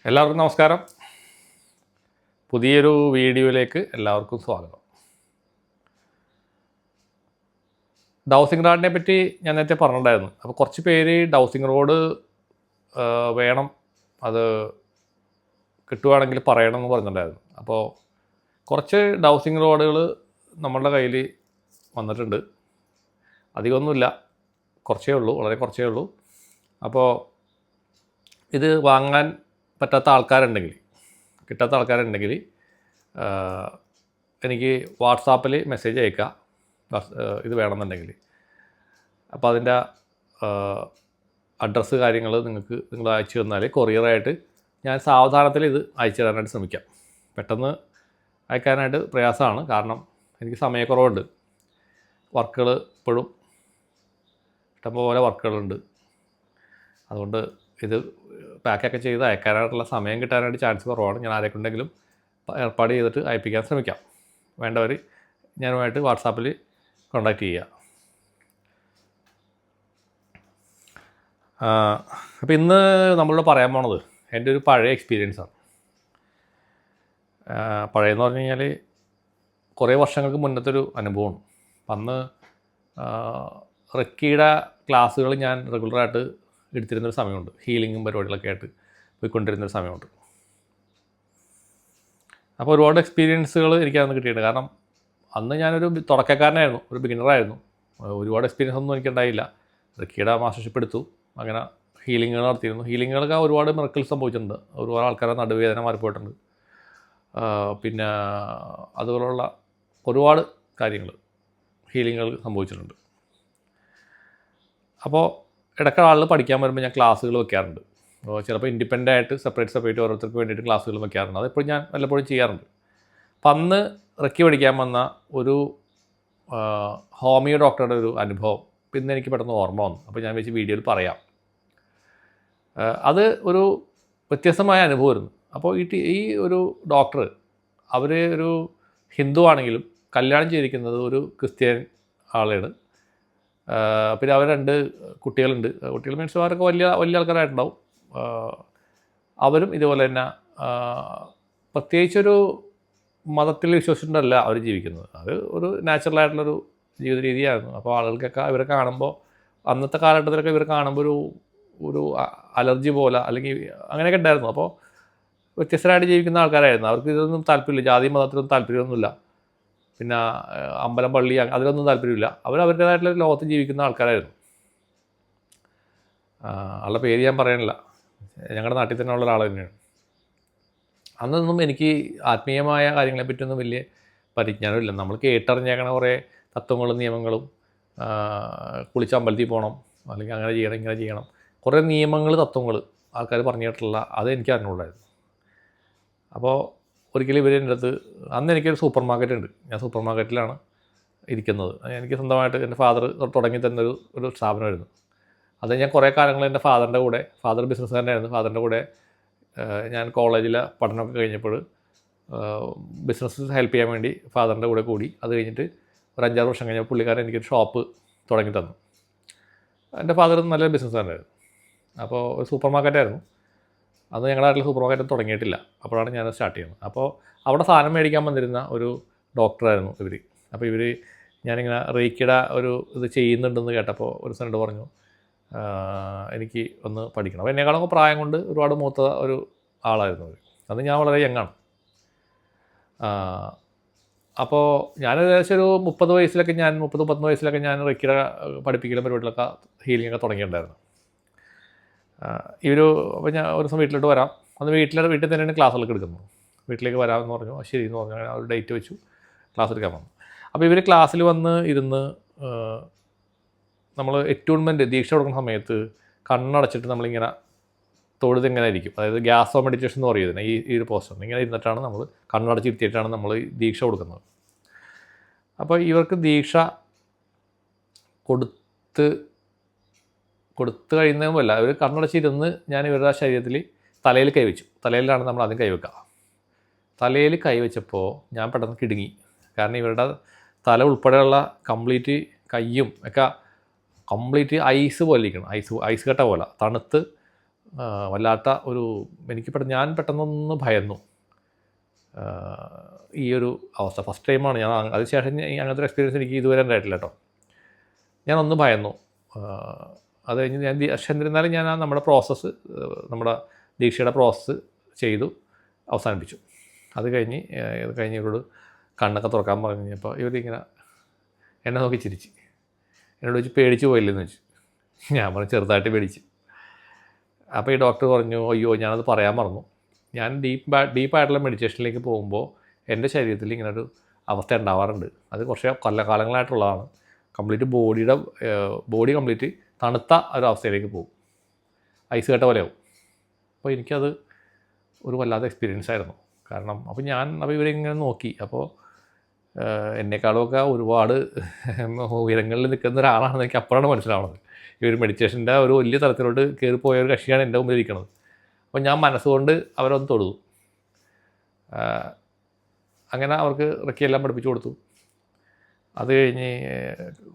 എല്ലാവർക്കും നമസ്കാരം. പുതിയൊരു വീഡിയോയിലേക്ക് എല്ലാവർക്കും സ്വാഗതം. ഡൗസിംഗ് റോഡിനെ പറ്റി ഞാൻ നേരത്തെ പറഞ്ഞിട്ടുണ്ടായിരുന്നു. അപ്പോൾ കുറച്ച് പേര് ഡൗസിംഗ് റോഡ് വേണം, അത് കിട്ടുവാണെങ്കിൽ പറയണം എന്ന് പറഞ്ഞിട്ടുണ്ടായിരുന്നു. അപ്പോൾ കുറച്ച് ഡൗസിംഗ് റോഡുകൾ നമ്മളുടെ കയ്യിൽ വന്നിട്ടുണ്ട്. അധികമൊന്നുമില്ല, കുറച്ചേ ഉള്ളൂ, വളരെ കുറച്ചേ ഉള്ളൂ. അപ്പോൾ ഇത് വാങ്ങാൻ പറ്റാത്ത ആൾക്കാരുണ്ടെങ്കിൽ, കിട്ടാത്ത ആൾക്കാരുണ്ടെങ്കിൽ എനിക്ക് വാട്സാപ്പിൽ മെസ്സേജ് അയക്കുക, ഇത് വേണമെന്നുണ്ടെങ്കിൽ. അപ്പോൾ അതിൻ്റെ അഡ്രസ്സ് കാര്യങ്ങൾ നിങ്ങൾ അയച്ചു തന്നാൽ കൊറിയറായിട്ട് ഞാൻ സാവധാനത്തിൽ ഇത് അയച്ചു തരാനായിട്ട് ശ്രമിക്കാം. പെട്ടെന്ന് അയക്കാനായിട്ട് പ്രയാസമാണ്, കാരണം എനിക്ക് സമയക്കുറവുണ്ട്. വർക്കുകൾ ഇപ്പോഴും ഇഷ്ടംപോലെ വർക്കുകളുണ്ട്. അതുകൊണ്ട് ഇത് പാക്കൊക്കെ ചെയ്ത് അയക്കാനായിട്ടുള്ള സമയം കിട്ടാനായിട്ട് ചാൻസ് കുറവാണ്. ഞാൻ ആരെക്കൊണ്ടെങ്കിലും ഏർപ്പാട് ചെയ്തിട്ട് അയപ്പിക്കാൻ ശ്രമിക്കാം. വേണ്ടവർ ഞാനുമായിട്ട് വാട്സാപ്പിൽ കോൺടാക്റ്റ് ചെയ്യുക. അപ്പോൾ ഇന്ന് നമ്മളോട് പറയാൻ പോണത് എൻ്റെ ഒരു പഴയ എക്സ്പീരിയൻസാണ്. പഴയതെന്ന് പറഞ്ഞു കഴിഞ്ഞാൽ കുറേ വർഷങ്ങൾക്ക് മുന്നത്തെ ഒരു അനുഭവമാണ്. അന്ന് റെക്കിയുടെ ക്ലാസ്സുകൾ ഞാൻ റെഗുലറായിട്ട് എടുത്തിരുന്നൊരു സമയമുണ്ട്. ഹീലിങ്ങും പരിപാടികളൊക്കെ ആയിട്ട് പോയിക്കൊണ്ടിരുന്നൊരു സമയമുണ്ട്. അപ്പോൾ ഒരുപാട് എക്സ്പീരിയൻസുകൾ എനിക്കതൊന്ന് കിട്ടിയിട്ടുണ്ട്. കാരണം അന്ന് ഞാനൊരു തുടക്കക്കാരനായിരുന്നു, ഒരു ബിഗിനറായിരുന്നു. ഒരുപാട് എക്സ്പീരിയൻസ് ഒന്നും എനിക്കുണ്ടായില്ല. റെക്കിയുടെ മാസ്റ്റർഷിപ്പ് എടുത്തു, അങ്ങനെ ഹീലിങ്ങുകൾ നടത്തിയിരുന്നു. ഹീലിങ്ങുകളൊക്കെ ഒരുപാട് മിറക്കിൾസ് സംഭവിച്ചിട്ടുണ്ട്. ഒരുപാട് ആൾക്കാരെ നടുവേദന മാറിപ്പോയിട്ടുണ്ട്. പിന്നെ അതുപോലുള്ള ഒരുപാട് കാര്യങ്ങൾ ഹീലിങ്ങുകൾ സംഭവിച്ചിട്ടുണ്ട്. അപ്പോൾ ഇടയ്ക്ക് ആളുകൾ പഠിക്കാൻ വരുമ്പോൾ ഞാൻ ക്ലാസ്സുകൾ വെക്കാറുണ്ട്. ചിലപ്പോൾ ഇൻഡിപെൻഡൻ്റ് ആയിട്ട് സെപ്പറേറ്റ് ഓരോരുത്തർക്ക് വേണ്ടിയിട്ട് ക്ലാസ്സുകൾ വെക്കാറുണ്ട്. അതെപ്പോഴും ഞാൻ വല്ലപ്പോഴും ചെയ്യാറുണ്ട്. അപ്പം അന്ന് റെക്കി പഠിക്കാൻ വന്ന ഒരു ഹോമിയോ ഡോക്ടറുടെ ഒരു അനുഭവം പിന്നെ എനിക്ക് പെട്ടെന്ന് ഓർമ്മ വന്നു. അപ്പോൾ ഞാൻ വെച്ച് വീഡിയോയിൽ പറയാം. അത് ഒരു വ്യത്യസ്തമായ അനുഭവമായിരുന്നു. അപ്പോൾ ഈ ഒരു ഡോക്ടർ, അവർ ഒരു ഹിന്ദു ആണെങ്കിലും കല്യാണം ചെയ്തിരിക്കുന്നത് ഒരു ക്രിസ്ത്യൻ ആളാണ്. പിന്നെ അവർ 2 കുട്ടികളുണ്ട്. കുട്ടികൾ മീൻസ് അവരൊക്കെ വലിയ ആൾക്കാരായിട്ടുണ്ടാവും. അവരും ഇതുപോലെ തന്നെ പ്രത്യേകിച്ചൊരു മതത്തിൽ വിശ്വസിച്ചിട്ടല്ല അവർ ജീവിക്കുന്നത്. അത് ഒരു നാച്ചുറലായിട്ടുള്ളൊരു ജീവിത രീതിയായിരുന്നു. അപ്പോൾ ആളുകൾക്കൊക്കെ ഇവരെ കാണുമ്പോൾ, അന്നത്തെ കാലഘട്ടത്തിലൊക്കെ ഇവരെ കാണുമ്പോൾ ഒരു അലർജി പോലെ അല്ലെങ്കിൽ അങ്ങനെയൊക്കെ ഉണ്ടായിരുന്നു. അപ്പോൾ വ്യത്യസ്തരായിട്ട് ജീവിക്കുന്ന ആൾക്കാരായിരുന്നു. അവർക്ക് ഇതൊന്നും താല്പര്യമില്ല, ജാതി മതത്തിലൊന്നും താല്പര്യമൊന്നുമില്ല. പിന്നെ അമ്പലം പള്ളി അതിലൊന്നും താല്പര്യമില്ല. അവരുടേതായിട്ടുള്ള ലോകത്ത് ജീവിക്കുന്ന ആൾക്കാരായിരുന്നു. ആളുടെ പേര് ഞാൻ പറയാനില്ല, ഞങ്ങളുടെ നാട്ടിൽ തന്നെ ഉള്ള ഒരാൾ തന്നെയാണ്. അന്നൊന്നും എനിക്ക് ആത്മീയമായ കാര്യങ്ങളെപ്പറ്റിയൊന്നും വലിയ പരിജ്ഞാനമില്ല. നമ്മൾ കേട്ടറിഞ്ഞേക്കണ കുറേ തത്വങ്ങളും നിയമങ്ങളും, കുളിച്ച് അമ്പലത്തിൽ പോകണം, അല്ലെങ്കിൽ അങ്ങനെ ചെയ്യണം ഇങ്ങനെ ചെയ്യണം, കുറേ നിയമങ്ങൾ തത്വങ്ങൾ ആൾക്കാർ പറഞ്ഞിട്ടുള്ള അത് എനിക്ക് അറിഞ്ഞുകൂടായിരുന്നു. അപ്പോൾ ഒരിക്കലും ഇവർ എൻ്റെ അടുത്ത്, അന്ന് എനിക്കൊരു സൂപ്പർ മാർക്കറ്റ് ഉണ്ട്, ഞാൻ സൂപ്പർ മാർക്കറ്റിലാണ് ഇരിക്കുന്നത്. എനിക്ക് സ്വന്തമായിട്ട് എൻ്റെ ഫാദർ തുടങ്ങി തന്നൊരു സ്ഥാപനമായിരുന്നു. അത് ഞാൻ കുറേ കാലങ്ങൾ എൻ്റെ ഫാദറിൻ്റെ കൂടെ, ഫാദർ ബിസിനസ്സുകാരനായിരുന്നു, ഫാദറിൻ്റെ കൂടെ ഞാൻ കോളേജിലെ പഠനമൊക്കെ കഴിഞ്ഞപ്പോൾ ബിസിനസ് ഹെൽപ്പ് ചെയ്യാൻ വേണ്ടി ഫാദറിൻ്റെ കൂടെ കൂടി. അത് കഴിഞ്ഞിട്ട് ഒരു 5-6 വർഷം കഴിഞ്ഞപ്പോൾ പുള്ളിക്കാരൻ എനിക്കൊരു ഷോപ്പ് തുടങ്ങി തന്നു. എൻ്റെ ഫാദർ നല്ല ബിസിനസ്സുകാരനായിരുന്നു. അപ്പോൾ ഒരു സൂപ്പർ മാർക്കറ്റായിരുന്നു. അന്ന് ഞങ്ങളുടെ നാട്ടിൽ സൂപ്പർ മാർക്കറ്റ് തുടങ്ങിയിട്ടില്ല. അപ്പോഴാണ് ഞാൻ സ്റ്റാർട്ട് ചെയ്യുന്നത്. അപ്പോൾ അവിടെ സാധനം മേടിക്കാൻ വന്നിരുന്ന ഒരു ഡോക്ടറായിരുന്നു ഇവർ. അപ്പോൾ ഞാനിങ്ങനെ റേക്കിയുടെ ഒരു ഇത് ചെയ്യുന്നുണ്ടെന്ന് കേട്ടപ്പോൾ ഒരു ഫ്രണ്ട് പറഞ്ഞു, എനിക്ക് ഒന്ന് പഠിക്കണം. അപ്പോൾ എന്നെക്കാളൊക്കെ പ്രായം കൊണ്ട് ഒരുപാട് മൂത്ത ഒരു ആളായിരുന്നു അവർ. അന്ന് ഞാൻ വളരെ യങ്ങാണ്. അപ്പോൾ ഞാൻ ഏകദേശം ഒരു 30 വയസ്സിലൊക്കെ 30-31 വയസ്സിലൊക്കെ ഞാൻ റെക്കിയുടെ പഠിപ്പിക്കലും പരിപാടികളൊക്കെ ഹീലിങ്ങൊക്കെ തുടങ്ങിയിട്ടുണ്ടായിരുന്നു. അപ്പോൾ ഞാൻ ഒരു ദിവസം വീട്ടിലോട്ട് വരാം, അന്ന് വീട്ടിൽ തന്നെയാണ് ക്ലാസ്സുകളൊക്കെ എടുക്കുന്നത്. വീട്ടിലേക്ക് വരാമെന്ന് പറഞ്ഞു. ശരി എന്ന് പറഞ്ഞു. അങ്ങനെ ഒരു ഡേറ്റ് വെച്ചു, ക്ലാസ് എടുക്കാൻ വന്നു. അപ്പോൾ ഇവർ ക്ലാസ്സിൽ വന്ന് ഇരുന്ന് നമ്മൾ എറ്റ്യൂൺമെൻറ്റ് ദീക്ഷ കൊടുക്കുന്ന സമയത്ത് കണ്ണടച്ചിട്ട് നമ്മളിങ്ങനെ തൊഴുതിങ്ങനെ ഇരിക്കും. അതായത് ഗ്യാസ് ഓഫ് മെഡിറ്റേഷൻ എന്ന് പറയുന്നത് ഈ ഒരു പോസ്റ്റർ ഇങ്ങനെ ഇരുന്നിട്ടാണ് നമ്മൾ കണ്ണടച്ചിരുത്തിയിട്ടാണ് നമ്മൾ ദീക്ഷ കൊടുക്കുന്നത്. അപ്പോൾ ഇവർക്ക് ദീക്ഷ കൊടുത്ത് കഴിയുന്നതുമല്ല, അവർ കണ്ണടച്ചിരുന്ന് ഞാൻ ഇവരുടെ ശരീരത്തിൽ തലയിൽ കൈവച്ചു. തലയിലാണ് നമ്മൾ ആദ്യം കൈവെക്കുക. തലയിൽ കൈവച്ചപ്പോൾ ഞാൻ പെട്ടെന്ന് കിടുങ്ങി. കാരണം ഇവരുടെ തല ഉൾപ്പെടെയുള്ള കംപ്ലീറ്റ് കയ്യും ഒക്കെ കംപ്ലീറ്റ് ഐസ് പോലെ ഇരിക്കണം. ഐസ് കട്ട പോലെ തണുത്ത് വല്ലാത്ത ഒരു ഞാൻ പെട്ടെന്നൊന്ന് ഭയന്നു. ഈ ഒരു അവസ്ഥ ഫസ്റ്റ് ടൈമാണ് ഞാൻ. അതിനുശേഷം അങ്ങനത്തെ ഒരു എക്സ്പീരിയൻസ് എനിക്ക് ഇതുവരെ ഉണ്ടായിട്ടില്ല കേട്ടോ. ഞാനൊന്ന് ഭയന്നു. അത് കഴിഞ്ഞ് പക്ഷേ എന്നിരുന്നാലും ഞാൻ നമ്മുടെ പ്രോസസ്സ്, നമ്മുടെ ദീക്ഷയുടെ പ്രോസസ്സ് ചെയ്തു അവസാനിപ്പിച്ചു. അത് കഴിഞ്ഞ് ഇവരോട് കണ്ണൊക്കെ തുറക്കാൻ പറഞ്ഞപ്പോൾ ഇവരിങ്ങനെ എന്നെ നോക്കി ചിരിച്ച്. എന്നോട് ചോദിച്ചു പേടിച്ച് പോയില്ലെന്ന് വെച്ചു. ഞാൻ പറഞ്ഞു ചെറുതായിട്ട് പേടിച്ച്. അപ്പോൾ ഈ ഡോക്ടർ പറഞ്ഞു, അയ്യോ ഞാനത് പറയാൻ മറന്നു. ഞാൻ ഡീപ്പായിട്ടുള്ള മെഡിറ്റേഷനിലേക്ക് പോകുമ്പോൾ എൻ്റെ ശരീരത്തിൽ ഇങ്ങനൊരു അവസ്ഥ ഉണ്ടാവാറുണ്ട്. അത് കുറച്ച് കൊല്ലകാലങ്ങളായിട്ടുള്ളതാണ്. ബോഡി കംപ്ലീറ്റ് തണുത്ത ഒരു അവസ്ഥയിലേക്ക് പോകും, ഐസ് കട്ട പോലെയാവും. അപ്പോൾ എനിക്കത് ഒരു വല്ലാത്ത എക്സ്പീരിയൻസ് ആയിരുന്നു. അപ്പോൾ ഇവരിങ്ങനെ നോക്കി. അപ്പോൾ എന്നെക്കാളുമൊക്കെ ഒരുപാട് ഉയരങ്ങളിൽ നിൽക്കുന്ന ഒരാളാണെന്ന് എനിക്ക് അപ്പോഴാണ് മനസ്സിലാവുന്നത്. ഈ ഒരു മെഡിറ്റേഷൻ്റെ ഒരു വലിയ തലത്തിലോട്ട് കയറിപ്പോയ ഒരു കക്ഷിയാണ് എൻ്റെ മുമ്പിൽ ഇരിക്കുന്നത്. അപ്പോൾ ഞാൻ മനസ്സുകൊണ്ട് അവരൊന്ന് തൊടുതു. അങ്ങനെ അവർക്ക് റെക്കിയെല്ലാം പഠിപ്പിച്ചു കൊടുത്തു. അത് കഴിഞ്ഞ്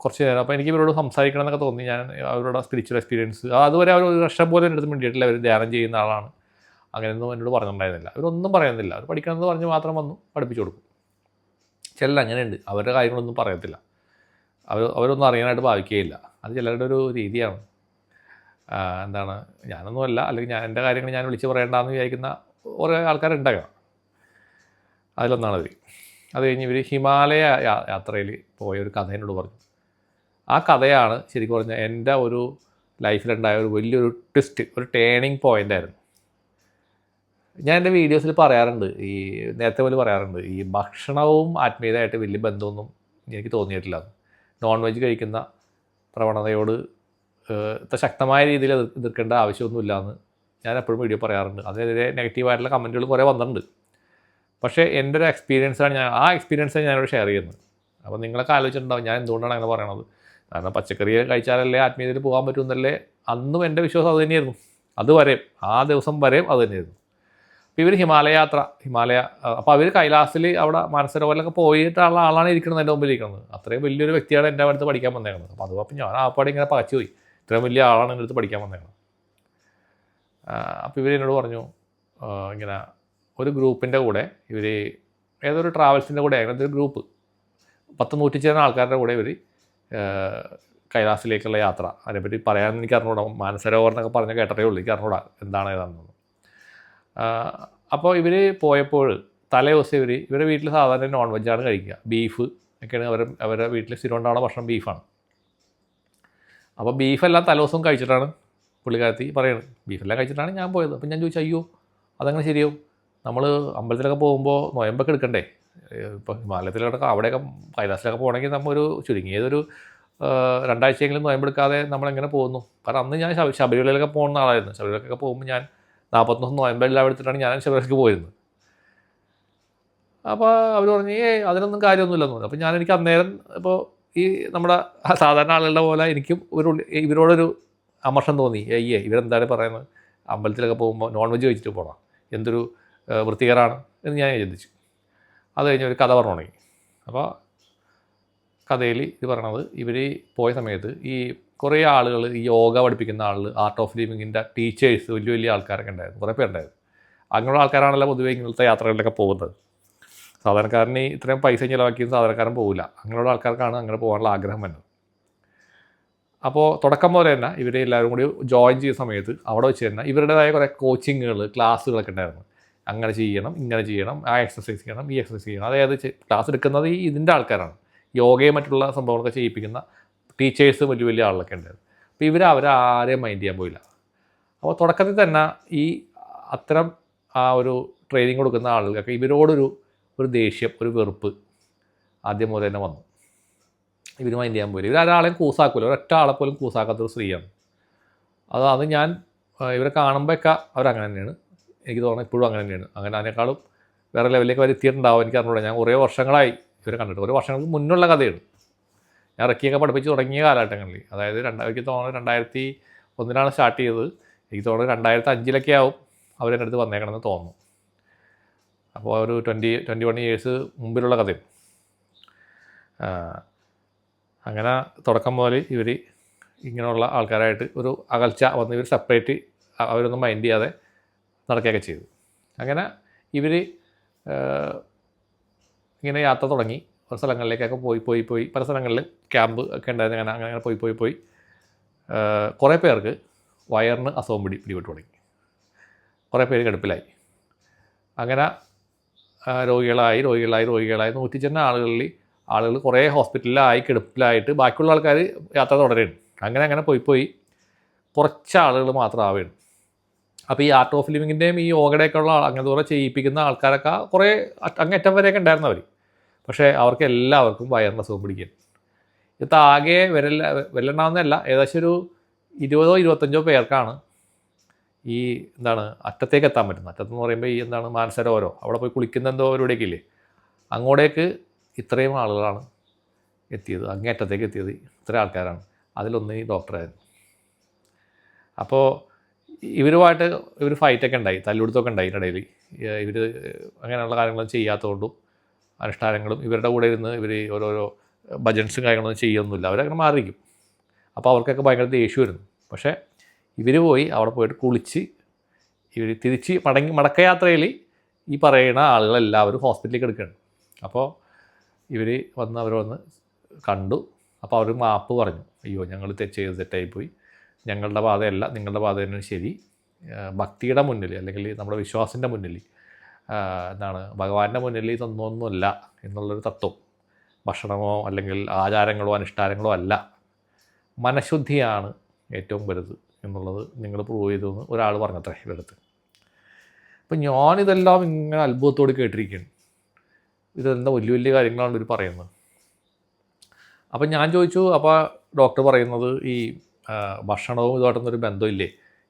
കുറച്ച് നേരം അപ്പോൾ എനിക്ക് ഇവരോട് സംസാരിക്കണം എന്നൊക്കെ തോന്നി. ഞാൻ അവരുടെ സ്പിരിച്വൽ എക്സ്പീരിയൻസ് അതുവരെ അവർ ഒരു വർഷം പോലും എൻ്റെ അടുത്ത് മിണ്ടിയിട്ടില്ല. അവർ ധ്യാനം ചെയ്യുന്ന ആളാണ്, അങ്ങനെയൊന്നും എന്നോട് പറഞ്ഞിട്ടുണ്ടായിരുന്നില്ല. അവരൊന്നും പറയുന്നില്ല. അവർ പഠിക്കണമെന്ന് പറഞ്ഞ് മാത്രം വന്നു പഠിപ്പിച്ചു കൊടുക്കും. ചിലർ അങ്ങനെയുണ്ട്, അവരുടെ കാര്യങ്ങളൊന്നും പറയത്തില്ല. അവരൊന്നും അറിയാനായിട്ട് ഭാവിക്കുകയില്ല. അത് ചിലരുടെ ഒരു രീതിയാണ്. ഞാനൊന്നുമല്ല, അല്ലെങ്കിൽ എൻ്റെ കാര്യങ്ങൾ ഞാൻ വിളിച്ച് പറയേണ്ടെന്ന് വിചാരിക്കുന്ന കുറേ ആൾക്കാരുണ്ടാകാം. അതിലൊന്നാണ് അവർ. അത് കഴിഞ്ഞ് ഇവർ ഹിമാലയ യാത്രയിൽ പോയ ഒരു കഥ എന്നോട് പറഞ്ഞു. ആ കഥയാണ് ശരിക്കും പറഞ്ഞാൽ എൻ്റെ ഒരു ലൈഫിലുണ്ടായ ഒരു വലിയൊരു ട്വിസ്റ്റ്, ഒരു ടേണിങ് പോയിൻ്റായിരുന്നു. ഞാൻ എൻ്റെ വീഡിയോസിൽ പറയാറുണ്ട്, നേരത്തെ പോലെ പറയാറുണ്ട്, ഈ ഭക്ഷണവും ആത്മീയതയായിട്ട് വലിയ ബന്ധമൊന്നും എനിക്ക് തോന്നിയിട്ടില്ല. നോൺ വെജ് കഴിക്കുന്ന പ്രവണതയോട് ഇത്ര ശക്തമായ രീതിയിൽ എതിർക്കേണ്ട ആവശ്യമൊന്നുമില്ല എന്ന് ഞാൻ എപ്പോഴും വീഡിയോ പറയാറുണ്ട്. അതിനെതിരെ നെഗറ്റീവായിട്ടുള്ള കമൻറ്റുകൾ കുറേ വന്നിട്ടുണ്ട്. പക്ഷേ എൻ്റെ ഒരു എക്സ്പീരിയൻസാണ് ആ എക്സ്പീരിയൻസാണ് ഞാനിവിടെ ഷെയർ ചെയ്യുന്നത്. അപ്പോൾ നിങ്ങളൊക്കെ ആലോചിച്ചിട്ടുണ്ടാവും ഞാൻ എന്തുകൊണ്ടാണ് അങ്ങനെ പറയണത്. കാരണം പച്ചക്കറി കഴിച്ചാലല്ലേ ആത്മീയതയിൽ പോകാൻ പറ്റുമെന്നല്ലേ അന്നും എൻ്റെ വിശ്വാസം അത് തന്നെയായിരുന്നു. അതുവരെയും ആ ദിവസം വരെയും അത് തന്നെയായിരുന്നു. അപ്പോൾ ഇവർ ഹിമാലയ, അപ്പോൾ അവർ കൈലാസിൽ അവിടെ മാനസരോവറിലൊക്കെ പോയിട്ടുള്ള ആളാണ് ഇരിക്കുന്നത്, എൻ്റെ മുമ്പിൽ ഇരിക്കുന്നത്. അത്രയും വലിയൊരു വ്യക്തിയാണ് എൻ്റെ അടുത്ത് പഠിക്കാൻ വന്നേക്കുന്നത്. അപ്പോൾ ഞാൻ ആപ്പാടെ ഇങ്ങനെ പകച്ചു പോയി, ഇത്രയും വലിയ ആളാണ് എൻ്റെ അടുത്ത് പഠിക്കാൻ വന്നേക്കുന്നത്. അപ്പോൾ ഇവരെന്നോട് പറഞ്ഞു, ഇങ്ങനെ ഒരു ഗ്രൂപ്പിൻ്റെ കൂടെ ഇവർ ഏതൊരു ട്രാവൽസിൻ്റെ കൂടെ അങ്ങനത്തെ ഒരു ഗ്രൂപ്പ് 100-100 ചേർന്ന ആൾക്കാരുടെ കൂടെ ഇവർ കൈലാസിലേക്കുള്ള യാത്ര. അതിനെപ്പറ്റി പറയാൻ എനിക്ക് അറിഞ്ഞൂടാ. മാനസരോവർ എന്നൊക്കെ പറഞ്ഞ് കേട്ടതേ ഉള്ളൂ, എനിക്ക് അറിഞ്ഞൂടാ എന്താണ് ഏതാണെന്ന്. അപ്പോൾ ഇവർ പോയപ്പോൾ തലേ ദിവസം ഇവരുടെ വീട്ടിൽ സാധാരണ നോൺ വെജാണ് കഴിക്കുക, ബീഫ് ഒക്കെയാണ് അവരുടെ വീട്ടിൽ സ്ഥിരം ഉണ്ടാവുന്ന ഭക്ഷണം ബീഫാണ്. അപ്പോൾ ബീഫെല്ലാം തലേ ദിവസം കഴിച്ചിട്ടാണ് പുള്ളിക്കാരത്തി പറയുന്നത്, ബീഫെല്ലാം കഴിച്ചിട്ടാണ് ഞാൻ പോയത്. അപ്പോൾ ഞാൻ ചോദിച്ചു, അയ്യോ അതങ്ങനെ ശരിയാവും, നമ്മൾ അമ്പലത്തിലൊക്കെ പോകുമ്പോൾ നൊയമ്പൊക്കെ എടുക്കണ്ടേ? ഇപ്പോൾ ഹിമാലയത്തിലൊക്കെ അവിടെയൊക്കെ കൈലാസിലൊക്കെ പോകണമെങ്കിൽ നമ്മൾ ചുരുങ്ങിയതൊരു 2 ആഴ്ചയെങ്കിലും നൊയമ്പെടുക്കാതെ നമ്മളെങ്ങനെ പോകുന്നു? കാരണം അന്ന് ഞാൻ ശബരിമലയിലൊക്കെ പോകുന്ന ആളായിരുന്നു. ശബരിമലയൊക്കെ പോകുമ്പോൾ ഞാൻ 41 നൊയമ്പെല്ലാം എടുത്തിട്ടാണ് ഞാൻ ശബരിമലയ്ക്ക് പോയിരുന്നത്. അപ്പോൾ അവർ പറഞ്ഞു, അതിനൊന്നും കാര്യമൊന്നുമില്ലെന്ന് പറഞ്ഞു. അപ്പോൾ എനിക്ക് അന്നേരം ഇപ്പോൾ ഈ നമ്മുടെ സാധാരണ ആളുകളുടെ പോലെ എനിക്കും ഇവരോടൊരു അമർഷം തോന്നി. ഇവരെന്താണ് പറയുന്നത്, അമ്പലത്തിലൊക്കെ പോകുമ്പോൾ നോൺ വെജ് കഴിച്ചിട്ട് പോകണം, എന്തൊരു വൃത്തികേടാണ് എന്ന് ഞാൻ ചിന്തിച്ചു. അത് കഴിഞ്ഞ് ഒരു കഥ പറഞ്ഞു തുടങ്ങി. അപ്പോൾ കഥയിൽ ഇത് പറയണത്, ഇവർ പോയ സമയത്ത് ഈ കുറേ ആളുകൾ, ഈ യോഗ പഠിപ്പിക്കുന്ന ആളുകൾ, ആർട്ട് ഓഫ് ലിവിങ്ങിൻ്റെ ടീച്ചേഴ്സ്, വലിയ വലിയ ഉണ്ടായിരുന്നു, കുറേ പേരുണ്ടായിരുന്നു. അങ്ങനെയുള്ള ആൾക്കാരാണല്ലോ പൊതുവെ ഇങ്ങനത്തെ യാത്രകളിലൊക്കെ പോകുന്നത്. സാധാരണക്കാരന് ഇത്രയും പൈസ ചിലവാക്കിയും സാധാരണക്കാരൻ പോകില്ല. അങ്ങനെയുള്ള ആൾക്കാർക്കാണ് അങ്ങനെ പോകാനുള്ള ആഗ്രഹം വരുന്നത്. അപ്പോൾ തുടക്കം പോലെ തന്നെ ഇവരെ എല്ലാവരും കൂടി ജോയിൻ ചെയ്യുന്ന സമയത്ത് അവിടെ വെച്ച് തന്നെ ഇവരുടേതായ കുറേ കോച്ചിങ്ങുകൾ, ക്ലാസ്സുകളൊക്കെ ഉണ്ടായിരുന്നു. അങ്ങനെ ചെയ്യണം, ഇങ്ങനെ ചെയ്യണം, ആ എക്സസൈസ് ചെയ്യണം, ഈ എക്സസൈസ് ചെയ്യണം. അതായത് ക്ലാസ് എടുക്കുന്നത് ഇതിൻ്റെ ആൾക്കാരാണ്, യോഗയും മറ്റുള്ള സംഭവങ്ങളൊക്കെ ചെയ്യിപ്പിക്കുന്ന ടീച്ചേഴ്സ് വലിയ വലിയ ആളുകളൊക്കെ ഉണ്ടായിരുന്നു. അപ്പോൾ അവരാരെയും മൈൻഡ് ചെയ്യാൻ പോയില്ല. അപ്പോൾ തുടക്കത്തിൽ തന്നെ ഈ അത്തരം ആ ഒരു ട്രെയിനിങ് കൊടുക്കുന്ന ആളുകൾക്ക് ഇവരോടൊരു ദേഷ്യം, ഒരു വെറുപ്പ് ആദ്യം മുതൽ തന്നെ വന്നു. ഇവർ മൈൻഡ് ചെയ്യാൻ പോയില്ല. ഇവരൊരാളെയും കൂസാക്കില്ല, ഒരൊറ്റ ആളെ പോലും കൂസാക്കാത്തൊരു സ്ത്രീയാണ്. അത് ഞാൻ ഇവരെ കാണുമ്പോഴൊക്കെ അവരങ്ങനെ തന്നെയാണ്. എനിക്ക് തോന്നുന്നത് ഇപ്പോഴും അങ്ങനെ തന്നെയാണ്. അങ്ങനെ അതിനേക്കാളും വേറെ ലെവലിലേക്ക് അവർ എത്തിയിട്ടുണ്ടാവും, എനിക്ക് അറിഞ്ഞൂടാ. ഞാൻ കുറേ വർഷങ്ങളായി ഇവരെ കണ്ടിട്ട്, കുറേ വർഷങ്ങൾക്ക് മുന്നുള്ള കഥയാണ്. ഞാൻ റെക്കിയൊക്കെ പഠിപ്പിച്ച് തുടങ്ങിയ കാലഘട്ടങ്ങളിൽ, അതായത് എനിക്ക് തോന്നുന്നത് 2001 സ്റ്റാർട്ട് ചെയ്തത്. എനിക്ക് തോന്നുന്നത് 2005 ആവും അവരെൻ്റെ അടുത്ത് വന്നേക്കണമെന്ന് തോന്നുന്നു. അപ്പോൾ ഒരു 21 ഇയേഴ്സ് മുമ്പിലുള്ള കഥയും. അങ്ങനെ തുടക്കം മുതൽ ഇവർ ഇങ്ങനെയുള്ള ആൾക്കാരായിട്ട് ഒരു അകൽച്ച വന്ന് ഇവർ സെപ്പറേറ്റ് അവരൊന്നും മൈൻഡ് ചെയ്യാതെ നടക്കുകയൊക്കെ ചെയ്തു. അങ്ങനെ ഇവർ ഇങ്ങനെ യാത്ര തുടങ്ങി. പല സ്ഥലങ്ങളിലേക്കൊക്കെ പോയി പല സ്ഥലങ്ങളിൽ ക്യാമ്പ് ഒക്കെ ഉണ്ടായിരുന്നു. അങ്ങനെ പോയി കുറേ പേർക്ക് വയറിന് അസുഖം പിടിപെട്ട് തുടങ്ങി. കുറേ പേര് കിടപ്പിലായി. അങ്ങനെ രോഗികളായി 100 ആളുകൾ കുറേ ഹോസ്പിറ്റലിലായി കിടപ്പിലായിട്ട് ബാക്കിയുള്ള ആൾക്കാർ യാത്ര തുടരുകയാണ്. അങ്ങനെ പോയി കുറച്ച് ആളുകൾ മാത്രം ആവുകയാണ്. അപ്പോൾ ഈ ആർട്ട് ഓഫ് ലിവിങ്ങിൻ്റെയും ഈ യോഗയുടെയൊക്കെ ഉള്ള അങ്ങനത്തെ കുറേ ചെയ്യിപ്പിക്കുന്ന ആൾക്കാരൊക്കെ കുറേ അങ്ങേറ്റം വരെയൊക്കെ ഉണ്ടായിരുന്നവർ. പക്ഷേ അവർക്ക് എല്ലാവർക്കും വയറിന് അസുഖം പിടിക്കുകയാണ്. ഇത് ആകെ വിരലുണ്ടാവുന്നതല്ല, ഏകദേശം ഒരു 20-25 പേർക്കാണ് ഈ അറ്റത്തേക്ക് എത്താൻ പറ്റുന്നത്. അറ്റത്തെന്ന് പറയുമ്പോൾ ഈ മാനസരോവരോ അവിടെ പോയി കുളിക്കുന്ന എന്തോ പരിപാടിയൊക്കെ ഇല്ലേ, അങ്ങോട്ടേക്ക് ഇത്രയും ആളുകളാണ് എത്തിയത്. അങ്ങേറ്റത്തേക്ക് എത്തിയത് ഇത്രയും ആൾക്കാരാണ്. അതിലൊന്ന് ഈ ഡോക്ടറായിരുന്നു. അപ്പോൾ ഇവരുമായിട്ട് ഫൈറ്റൊക്കെ ഉണ്ടായി, തല്ലുപിടുത്തമൊക്കെ ഉണ്ടായി ഇടയിൽ. ഇവർ അങ്ങനെയുള്ള കാര്യങ്ങളൊന്നും ചെയ്യാത്തതുകൊണ്ടും അനുഷ്ഠാനങ്ങളും ഇവരുടെ കൂടെ ഇരുന്ന് ഇവർ ഓരോരോ ഭജൻസും കാര്യങ്ങളൊന്നും ചെയ്യൊന്നുമില്ല. അവരങ്ങനെ മാറിയിരിക്കും. അപ്പോൾ അവർക്കൊക്കെ ഭയങ്കര ദേഷ്യം വരുന്നു. പക്ഷേ ഇവർ അവിടെ പോയിട്ട് കുളിച്ച് ഇവർ തിരിച്ച് മടക്കയാത്രയിൽ ഈ പറയുന്ന ആളുകളെല്ലാവരും ഹോസ്പിറ്റലിൽ കിടക്കുകയാണ്. അപ്പോൾ അവർ വന്ന് കണ്ടു. അപ്പോൾ അവർ മാപ്പ് പറഞ്ഞു, അയ്യോ ഞങ്ങൾ തെറ്റായിപ്പോയി, ഞങ്ങളുടെ പാതയല്ല നിങ്ങളുടെ പാത തന്നെയാണ് ശരി. ഭക്തിയുടെ മുന്നിൽ അല്ലെങ്കിൽ നമ്മുടെ വിശ്വാസത്തിൻ്റെ മുന്നിൽ ഭഗവാന്റെ മുന്നിൽ ഇതൊന്നൊന്നുമല്ല എന്നുള്ളൊരു തത്വം, ഭക്ഷണമോ അല്ലെങ്കിൽ ആചാരങ്ങളോ അനുഷ്ഠാനങ്ങളോ അല്ല, മനഃശുദ്ധിയാണ് ഏറ്റവും വലുത് എന്നുള്ളത് നിങ്ങൾ പ്രൂവ് ചെയ്തു എന്ന് ഒരാൾ പറഞ്ഞത്രേ ഇവരടുത്ത്. അപ്പം ഞാനിതെല്ലാം ഇങ്ങനെ അത്ഭുതത്തോട് കേട്ടിരിക്കുകയാണ്. ഇതെന്താ വലിയ കാര്യങ്ങളാണ് ഇവർ പറയുന്നത്. അപ്പം ഞാൻ ചോദിച്ചു, അപ്പോൾ ഡോക്ടർ പറയുന്നത് ഈ ഭക്ഷണവും ഇതുമായിട്ടൊന്നൊരു ബന്ധമില്ലേ,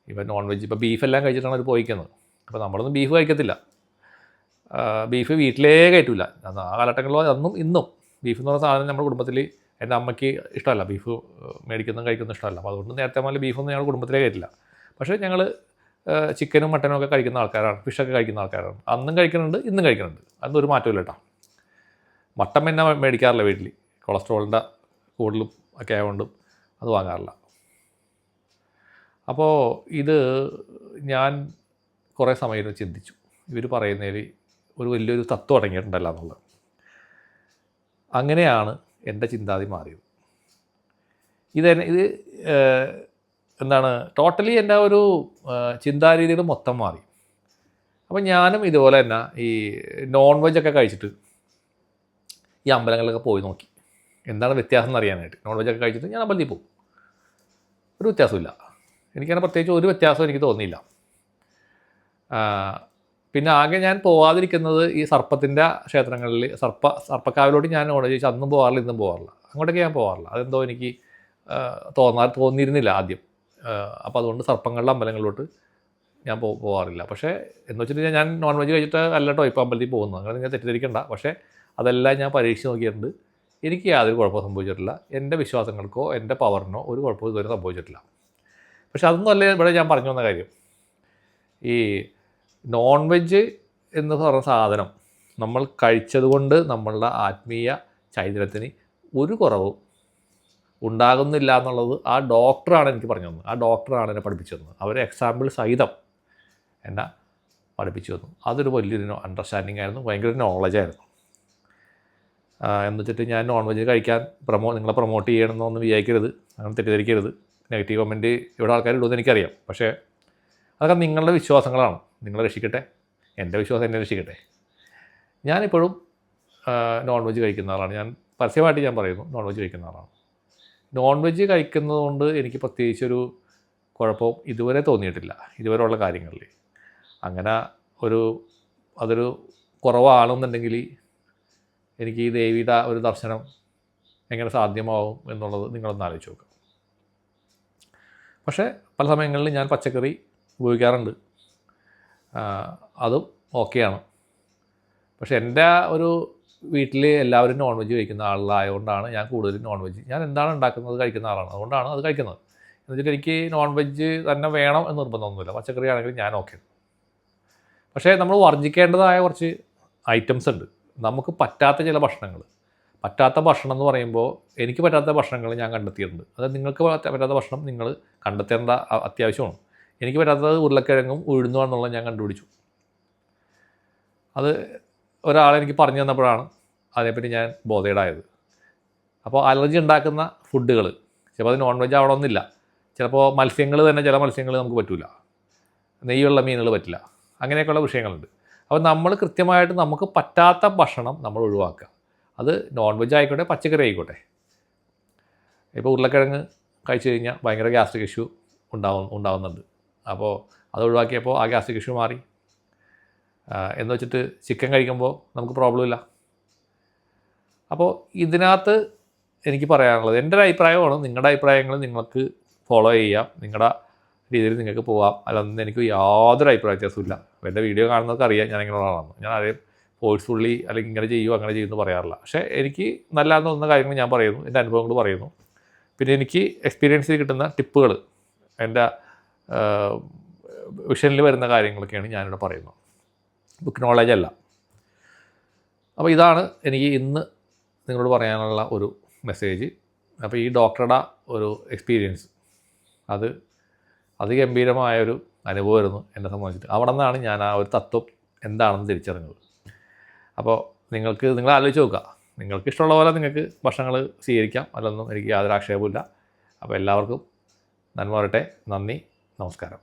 ഇപ്പം നോൺ വെജ് ഇപ്പോൾ ബീഫെല്ലാം കഴിച്ചിട്ടാണ് അവർ പോയിക്കുന്നത്. അപ്പോൾ നമ്മളൊന്നും ബീഫ് കഴിക്കത്തില്ല, ബീഫ് വീട്ടിലേ കയറ്റില്ല. ആ കാലഘട്ടങ്ങളിൽ അന്നും ഇന്നും ബീഫ് എന്ന് പറഞ്ഞ സാധനം നമ്മുടെ കുടുംബത്തിൽ എൻ്റെ അമ്മയ്ക്ക് ഇഷ്ടമല്ല, ബീഫ് കഴിക്കുന്ന ഇഷ്ടമല്ല. അപ്പോൾ അതുകൊണ്ട് നേരത്തെ മുതൽ ബീഫൊന്നും ഞങ്ങൾ കുടുംബത്തിലേ കയറ്റില്ല. പക്ഷേ ഞങ്ങൾ ചിക്കനും മട്ടനും ഒക്കെ കഴിക്കുന്ന ആൾക്കാരാണ്, ഫിഷൊക്കെ കഴിക്കുന്ന ആൾക്കാരാണ്. അന്നും കഴിക്കുന്നുണ്ട്, ഇന്നും കഴിക്കുന്നുണ്ട്. അതൊന്നും ഒരു മാറ്റമില്ല കേട്ടോ. മട്ടൻ പിന്നെ മേടിക്കാറില്ല വീട്ടിൽ, കൊളസ്ട്രോളിൻ്റെ കൂടുതലും ഒക്കെ ആയതുകൊണ്ട് അത് വാങ്ങാറില്ല. അപ്പോൾ ഇത് ഞാൻ കുറേ സമയം ചിന്തിച്ചു, ഇവർ പറയുന്നതിൽ ഒരു വലിയൊരു തത്വം അടങ്ങിയിട്ടുണ്ടല്ലോ എന്നുള്ളത്. അങ്ങനെയാണ് എൻ്റെ ചിന്താഗതി മാറിയത്. ഇത് ടോട്ടലി എൻ്റെ ഒരു ചിന്താരീതികൾ മൊത്തം മാറി. അപ്പം ഞാനും ഇതുപോലെ തന്നെ ഈ നോൺ വെജൊക്കെ കഴിച്ചിട്ട് ഈ അമ്പലങ്ങളിലൊക്കെ പോയി നോക്കി എന്താണ് വ്യത്യാസം എന്നറിയാനായിട്ട്. നോൺ വെജൊക്കെ കഴിച്ചിട്ട് ഞാൻ അമ്പലത്തിൽ പോകും, ഒരു വ്യത്യാസമില്ല. എനിക്കങ്ങനെ പ്രത്യേകിച്ച് ഒരു വ്യത്യാസം എനിക്ക് തോന്നിയില്ല. പിന്നെ ആകെ ഞാൻ പോകാതിരിക്കുന്നത് ഈ സർപ്പത്തിൻ്റെ ക്ഷേത്രങ്ങളിൽ, സർപ്പക്കാവിലോട്ട് ഞാൻ നോൺ വെജ് അന്നും പോകാറില്ല, ഇന്നും പോകാറില്ല. അങ്ങോട്ടേക്ക് ഞാൻ പോകാറില്ല. അതെന്തോ എനിക്ക് തോന്നിയിരുന്നില്ല ആദ്യം. അപ്പോൾ അതുകൊണ്ട് സർപ്പങ്ങളുടെ അമ്പലങ്ങളിലോട്ട് ഞാൻ പോകാറില്ല. പക്ഷേ എന്ന് വെച്ചിട്ട് ഞാൻ നോൺ വെജ് കഴിച്ചിട്ട് അല്ലട്ടോ ഇപ്പോൾ അമ്പലത്തിൽ പോകുന്നത്, അങ്ങനെ ഞാൻ തെറ്റിദ്ധരിക്കണ്ട. പക്ഷേ അതെല്ലാം ഞാൻ പരീക്ഷിച്ച് നോക്കിയിട്ടുണ്ട്. എനിക്ക് യാതൊരു കുഴപ്പവും സംഭവിച്ചിട്ടില്ല. എൻ്റെ വിശ്വാസങ്ങൾക്കോ എൻ്റെ പവറിനോ ഒരു കുഴപ്പവും ഇതുവരെ സംഭവിച്ചിട്ടില്ല. പക്ഷെ അതൊന്നും അല്ല ഇവിടെ ഞാൻ പറഞ്ഞു വന്ന കാര്യം. ഈ നോൺ വെജ് എന്ന് പറഞ്ഞ സാധനം നമ്മൾ കഴിച്ചതുകൊണ്ട് നമ്മളുടെ ആത്മീയ ചൈതന്യത്തിന് ഒരു കുറവും ഉണ്ടാകുന്നില്ല എന്നുള്ളത് ആ ഡോക്ടറാണ് എനിക്ക് പറഞ്ഞു തന്നത്. ആ ഡോക്ടറാണ് എന്നെ പഠിപ്പിച്ചു തന്നത്. അവർ എക്സാമ്പിൾ സഹിതം എന്നെ പഠിപ്പിച്ചു തന്നു. അതൊരു വലിയൊരു അണ്ടർസ്റ്റാൻഡിങ് ആയിരുന്നു, ഭയങ്കര നോളജായിരുന്നു. എന്ന് വെച്ചിട്ട് ഞാൻ നോൺ വെജ് കഴിക്കാൻ നിങ്ങളെ പ്രൊമോട്ട് ചെയ്യണമെന്നൊന്നും വിചാരിക്കരുത്, അങ്ങനെ തെറ്റിദ്ധരിക്കരുത്. നെഗറ്റീവ് കമൻറ്റ് ഇവിടെ ആൾക്കാർ ഇടുമെന്ന് എനിക്കറിയാം. പക്ഷേ അതൊക്കെ നിങ്ങളുടെ വിശ്വാസങ്ങളാണ്, നിങ്ങളെ രക്ഷിക്കട്ടെ. എൻ്റെ വിശ്വാസം എന്നെ രക്ഷിക്കട്ടെ. ഞാനിപ്പോഴും നോൺ വെജ് കഴിക്കുന്ന ആളാണ്. ഞാൻ പരസ്യമായിട്ട് ഞാൻ പറയുന്നു, നോൺ വെജ് കഴിക്കുന്ന ആളാണ്. നോൺ വെജ് കഴിക്കുന്നത് കൊണ്ട് എനിക്ക് പ്രത്യേകിച്ചൊരു കുഴപ്പവും ഇതുവരെ തോന്നിയിട്ടില്ല, ഇതുവരെയുള്ള കാര്യങ്ങളിൽ. അങ്ങനെ അതൊരു കുറവാണെന്നുണ്ടെങ്കിൽ എനിക്ക് ഈ ദേവിയുടെ ഒരു ദർശനം എങ്ങനെ സാധ്യമാവും എന്നുള്ളത് നിങ്ങളൊന്ന് ആലോചിച്ച് നോക്കുക. പക്ഷേ പല സമയങ്ങളിൽ ഞാൻ പച്ചക്കറി ഉപയോഗിക്കാറുണ്ട്, അതും ഓക്കെയാണ്. പക്ഷേ എൻ്റെ ഒരു വീട്ടിൽ എല്ലാവരും നോൺ വെജ് കഴിക്കുന്ന ആളായതുകൊണ്ടാണ് ഞാൻ കൂടുതലും നോൺ വെജ് ഞാൻ എന്താണ് ഉണ്ടാക്കുന്നത് കഴിക്കുന്ന ആളാണ്, അതുകൊണ്ടാണ് അത് കഴിക്കുന്നത്. എന്ന് വെച്ചിട്ട് എനിക്ക് നോൺ വെജ് തന്നെ വേണം എന്ന് നിർബന്ധമൊന്നുമില്ല, പച്ചക്കറി ആണെങ്കിലും ഞാൻ ഓക്കെ. പക്ഷേ നമ്മൾ വർജിക്കേണ്ടതായ കുറച്ച് ഐറ്റംസ് ഉണ്ട്. നമുക്ക് പറ്റാത്ത ചില ഭക്ഷണങ്ങൾ, പറ്റാത്ത ഭക്ഷണം എന്ന് പറയുമ്പോൾ എനിക്ക് പറ്റാത്ത ഭക്ഷണങ്ങൾ ഞാൻ കണ്ടെത്തിയിട്ടുണ്ട്. അത് നിങ്ങൾക്ക് പറ്റാത്ത ഭക്ഷണം നിങ്ങൾ കണ്ടെത്തേണ്ട അത്യാവശ്യമാണ്. എനിക്ക് പറ്റാത്തത് ഉരുളക്കിഴങ്ങും ഉഴുന്നുവാണെന്നുള്ളത് ഞാൻ കണ്ടുപിടിച്ചു. അത് ഒരാളെനിക്ക് പറഞ്ഞു തന്നപ്പോഴാണ് അതേപ്പറ്റി ഞാൻ ബോധേഡായത്. അപ്പോൾ അലർജി ഉണ്ടാക്കുന്ന ഫുഡുകൾ, ചിലപ്പോൾ അത് നോൺ വെജ് ആവണമെന്നില്ല, ചിലപ്പോൾ മത്സ്യങ്ങൾ തന്നെ, ചില മത്സ്യങ്ങൾ നമുക്ക് പറ്റില്ല, നെയ്യുള്ള മീനുകൾ പറ്റില്ല, അങ്ങനെയൊക്കെയുള്ള വിഷയങ്ങളുണ്ട്. അപ്പോൾ നമ്മൾ കൃത്യമായിട്ട് നമുക്ക് പറ്റാത്ത ഭക്ഷണം നമ്മൾ ഒഴിവാക്കുക. അത് നോൺ വെജ് ആയിക്കോട്ടെ, പച്ചക്കറി ആയിക്കോട്ടെ. ഇപ്പോൾ ഉരുളക്കിഴങ്ങ് കഴിച്ചു കഴിഞ്ഞാൽ ഭയങ്കര ഗ്യാസ്ട്രിക് ഇഷ്യൂ ഉണ്ടാവുന്നുണ്ട്. അപ്പോൾ അത് ഒഴിവാക്കിയപ്പോൾ ആ ഗ്യാസ്ട്രിക് ഇഷ്യൂ മാറി. എന്ന് വെച്ചിട്ട് ചിക്കൻ കഴിക്കുമ്പോൾ നമുക്ക് പ്രോബ്ലം ഇല്ല. അപ്പോൾ ഇതിനകത്ത് എനിക്ക് പറയാനുള്ളത്, എൻ്റെ ഒരു അഭിപ്രായമാണ്, നിങ്ങളുടെ അഭിപ്രായങ്ങൾ നിങ്ങൾക്ക് ഫോളോ ചെയ്യാം, നിങ്ങളുടെ രീതിയിൽ നിങ്ങൾക്ക് പോകാം. അല്ലാതെ എനിക്ക് യാതൊരു അഭിപ്രായ വ്യത്യാസമില്ല. എൻ്റെ വീഡിയോ കാണുന്നവർക്ക് അറിയാം ഞാൻ എങ്ങനെയുള്ള ആളാണ്. ഞാൻ ആരെയും ഫോഴ്സ്ഫുള്ളി അല്ലെങ്കിൽ ഇങ്ങനെ ചെയ്യുമോ അങ്ങനെ ചെയ്യുമെന്ന് പറയാറില്ല. പക്ഷേ എനിക്ക് നല്ലതെന്ന് തോന്നുന്ന കാര്യങ്ങൾ ഞാൻ പറയുന്നു, എൻ്റെ അനുഭവങ്ങൾ പറയുന്നു. പിന്നെ എനിക്ക് എക്സ്പീരിയൻസിൽ കിട്ടുന്ന ടിപ്പുകൾ, എൻ്റെ വിഷനിൽ വരുന്ന കാര്യങ്ങളൊക്കെയാണ് ഞാനിവിടെ പറയുന്നത്, ബുക്ക് നോളേജ് അല്ല. അപ്പോൾ ഇതാണ് എനിക്ക് ഇന്ന് നിങ്ങളോട് പറയാനുള്ള ഒരു മെസ്സേജ്. അപ്പോൾ ഈ ഡോക്ടറുടെ ഒരു എക്സ്പീരിയൻസ് അത് അതിഗംഭീരമായൊരു അനുഭവമായിരുന്നു എന്നെ സംബന്ധിച്ചിട്ട്. അവിടെ നിന്നാണ് ഞാൻ ആ ഒരു തത്വം എന്താണെന്ന് തിരിച്ചറിഞ്ഞത്. അപ്പോൾ നിങ്ങൾ ആലോചിച്ച് നോക്കുക, നിങ്ങൾക്ക് ഇഷ്ടമുള്ള പോലെ നിങ്ങൾക്ക് ഭക്ഷണങ്ങൾ സ്വീകരിക്കാം, അതൊന്നും എനിക്ക് യാതൊരു ആക്ഷേപമില്ല. അപ്പോൾ എല്ലാവർക്കും നന്മ വരട്ടെ. നന്ദി, നമസ്കാരം.